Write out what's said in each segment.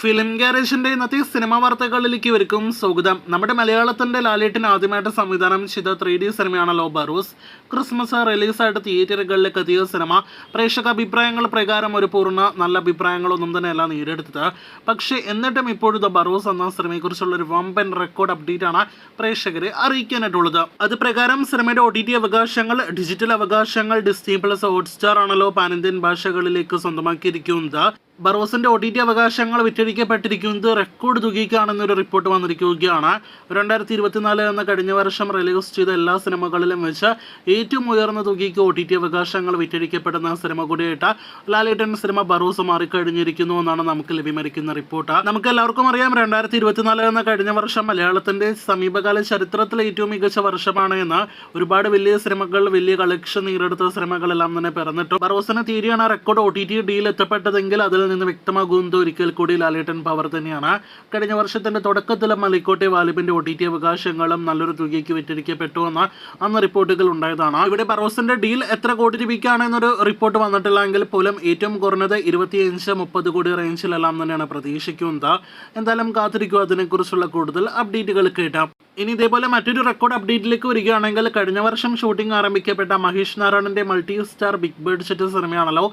Film ഗാരേജിന്റെ ഇന്നത്തെ cinema വാർത്തകളിലേക്ക് ഇവർക്കും സ്വാഗതം. നമ്മുടെ മലയാളത്തിന്റെ ലാലേട്ടൻ ആദ്യമായിട്ട് സംവിധാനം ചെയ്ത 3D സിനിമയാണല്ലോ ബറൂസ്. ക്രിസ്മസ് റിലീസായിട്ട് തിയേറ്ററുകളിലേക്ക് എത്തിയ സിനിമ പ്രേക്ഷക അഭിപ്രായങ്ങൾ പ്രകാരം ഒരു പൂർണ്ണ നല്ല അഭിപ്രായങ്ങളൊന്നും തന്നെ അല്ല നേടിയെടുത്തത്. പക്ഷേ എന്നിട്ടും ഇപ്പോഴത്തെ ബറൂസ് എന്ന സിനിമയെക്കുറിച്ചുള്ള ഒരു വമ്പൻ റെക്കോർഡ് അപ്ഡേറ്റ് ആണ് പ്രേക്ഷകരെ അറിയിക്കാനായിട്ടുള്ളത്. അത് പ്രകാരം സിനിമയുടെ OTT അവകാശങ്ങൾ, ഡിജിറ്റൽ അവകാശങ്ങൾ ഡിസ്നി പ്ലസ് ഹോട്ട്സ്റ്റാർ ആണല്ലോ പാൻ ഇന്ത്യൻ ഭാഷകളിലേക്ക് സ്വന്തമാക്കിയിരിക്കുന്നത്. ബറോസിന്റെ OTT അവകാശങ്ങൾ വിറ്റഴിക്കപ്പെട്ടിരിക്കുന്നത് റെക്കോർഡ് തുകയ്ക്കാണെന്നൊരു റിപ്പോർട്ട് വന്നിരിക്കുകയാണ്. 2024 എന്ന കഴിഞ്ഞ വർഷം റിലീസ് ചെയ്ത എല്ലാ സിനിമകളിലും വെച്ച് ഏറ്റവും ഉയർന്ന തുകയ്ക്ക് OTT അവകാശങ്ങൾ വിറ്റഴിക്കപ്പെടുന്ന സിനിമ കൂടിയായിട്ട് ലാലേട്ടൻ സിനിമ ബറോസ് മാറിക്കഴിഞ്ഞിരിക്കുന്നു എന്നാണ് നമുക്ക് ലഭ്യമായിരിക്കുന്ന റിപ്പോർട്ട്. നമുക്ക് എല്ലാവർക്കും അറിയാം 2024 എന്ന കഴിഞ്ഞ വർഷം മലയാളത്തിന്റെ സമീപകാല ചരിത്രത്തിലെ ഏറ്റവും മികച്ച വർഷമാണ് എന്ന്. ഒരുപാട് വലിയ സിനിമകൾ, വലിയ കളക്ഷൻ നേടിയെടുത്ത സിനിമകളെല്ലാം തന്നെ പിറന്നിട്ടു. ബറോസിന് തീരെയാണ് റെക്കോർഡ് OTT ഡീൽ എത്തപ്പെട്ടതെങ്കിൽ അതിൽ നിന്ന് വ്യക്തമാകുന്നത് ഒരിക്കൽ കൂടി ലാലേട്ടൻ പവർ തന്നെയാണ്. കഴിഞ്ഞ വർഷത്തിന്റെ തുടക്കത്തിൽ മലിക്കോട്ടെ വാലിബിന്റെ OTT അവകാശങ്ങളും നല്ലൊരു തുകയ്ക്ക് വിറ്റഴിക്കപ്പെട്ടു എന്ന് അന്ന് റിപ്പോർട്ടുകൾ ഉണ്ടായതാണ്. ഇവിടെ ബറോസിന്റെ ഡീൽ എത്ര കോടി രൂപയ്ക്കാണ് എന്നൊരു റിപ്പോർട്ട് വന്നിട്ടില്ല എങ്കിൽ പോലും ഏറ്റവും കുറഞ്ഞത് 25-30 കോടി റേഞ്ചിലെല്ലാം തന്നെയാണ് പ്രതീക്ഷിക്കുന്നത്. എന്തായാലും കാത്തിരിക്കുക, അതിനെക്കുറിച്ചുള്ള കൂടുതൽ അപ്ഡേറ്റുകൾ കേട്ടാം. ഇനി ഇതേപോലെ മറ്റൊരു റെക്കോർഡ് അപ്ഡേറ്റിലേക്ക് വരികയാണെങ്കിൽ കഴിഞ്ഞ വർഷം ഷൂട്ടിംഗ് ആരംഭിക്കപ്പെട്ട മഹേഷ് നാരായണന്റെ മൾട്ടി സ്റ്റാർ ബിഗ് ബഡ്ജറ്റ് സിനിമയാണല്ലോ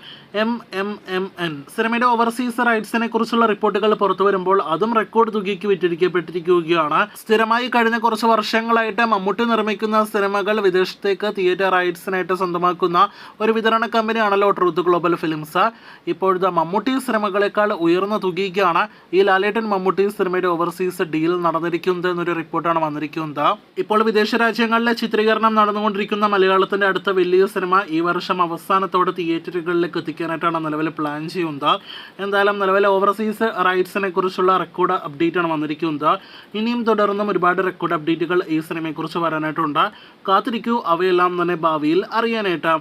MMMN. സിനിമയുടെ ഓവർസീസ് റൈറ്റ്സിനെ കുറിച്ചുള്ള റിപ്പോർട്ടുകൾ പുറത്തു വരുമ്പോൾ അതും റെക്കോർഡ് തുകയ്ക്ക് വിറ്റഴിക്കപ്പെട്ടിരിക്കുകയാണ്. സ്ഥിരമായി കഴിഞ്ഞ കുറച്ച് വർഷങ്ങളായിട്ട് മമ്മൂട്ടി നിർമ്മിക്കുന്ന സിനിമകൾ വിദേശത്തേക്ക് തിയേറ്റർ റൈറ്റ്സിനായിട്ട് സ്വന്തമാക്കുന്ന ഒരു വിതരണ കമ്പനിയാണല്ലോ ട്രൂത്ത് ഗ്ലോബൽ ഫിലിംസ്. ഇപ്പോഴത്തെ മമ്മൂട്ടി സിനിമകളെക്കാൾ ഉയർന്ന തുകയ്ക്കാണ് ഈ ലാലേട്ടൻ മമ്മൂട്ടി സിനിമയുടെ ഓവർസീസ് ഡീൽ നടന്നിരിക്കുന്നത് എന്നൊരു റിപ്പോർട്ടാണ് വന്നിരിക്കുന്നത്. ഇപ്പോൾ വിദേശ രാജ്യങ്ങളിലെ ചിത്രീകരണം നടന്നുകൊണ്ടിരിക്കുന്ന മലയാളത്തിന്റെ അടുത്ത വലിയ സിനിമ ഈ വർഷം അവസാനത്തോടെ തിയേറ്ററുകളിലേക്ക് എത്തിക്കാനായിട്ടാണ് നിലവിൽ പ്ലാൻ ചെയ്യുന്നത്. എന്തായാലും നിലവിലെ ഓവർസീസ് റൈറ്റ്സിനെ കുറിച്ചുള്ള റെക്കോർഡ് അപ്ഡേറ്റ് ആണ് വന്നിരിക്കുന്നത്. ഇനിയും തുടർന്നും ഒരുപാട് റെക്കോർഡ് അപ്ഡേറ്റുകൾ ഈ സിനിമയെക്കുറിച്ച് വരാനായിട്ടുണ്ട്. കാത്തിരിക്കൂ, അവയെല്ലാം തന്നെ ഭാവിയിൽ അറിയാനായിട്ട്.